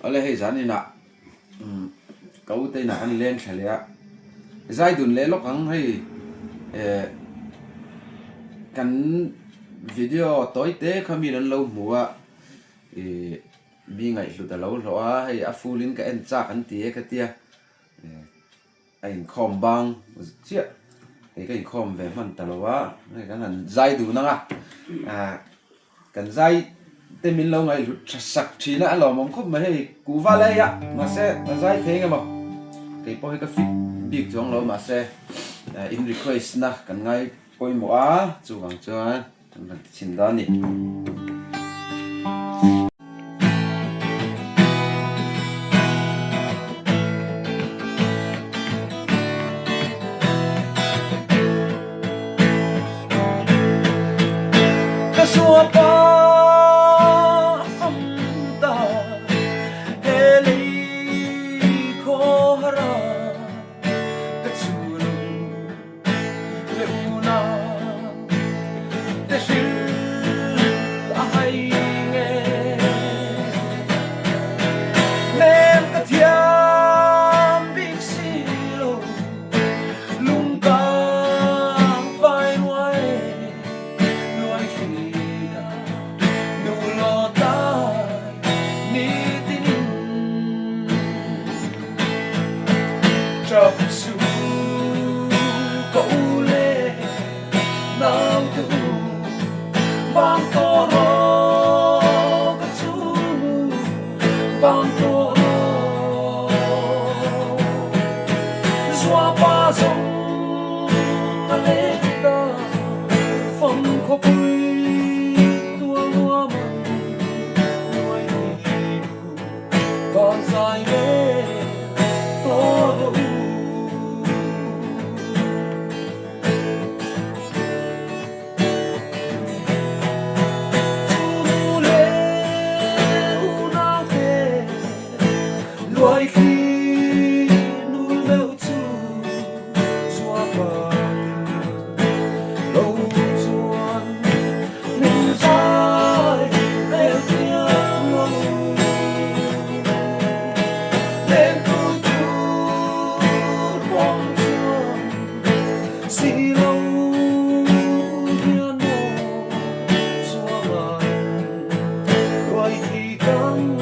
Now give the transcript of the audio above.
ole hei zani na kau te na kan len thalia zai dun le lokang hei kan video toy te khami nan lo muwa mi ngai hlu da lo lo a hei a fulin ka en cha kan tie ka tia ein khom bang chia cái khom về man ta lo wa cái nan zai du na kan zai te min lo ngai sak thina lo mong khop ma hei ku va le ya ma se ma zai the nga mo cái poi ka fit big chong lo ma se in request na kan ngai poi mo a chu wang chuan tan chin da ni ka suwa pa Drop su cậu lê nào tu bang toro cái chú bang toro xóa ba dòng lê ta phong khóc tua mua măng nuôi đi còn dài mê toro đôi khi nuôi mèo chu xóa bờ lâu chuan mình trái mèo tiếng ngông đêm tu tu quang chuan xì lâu hiên nô xóa bờ đôi khi căng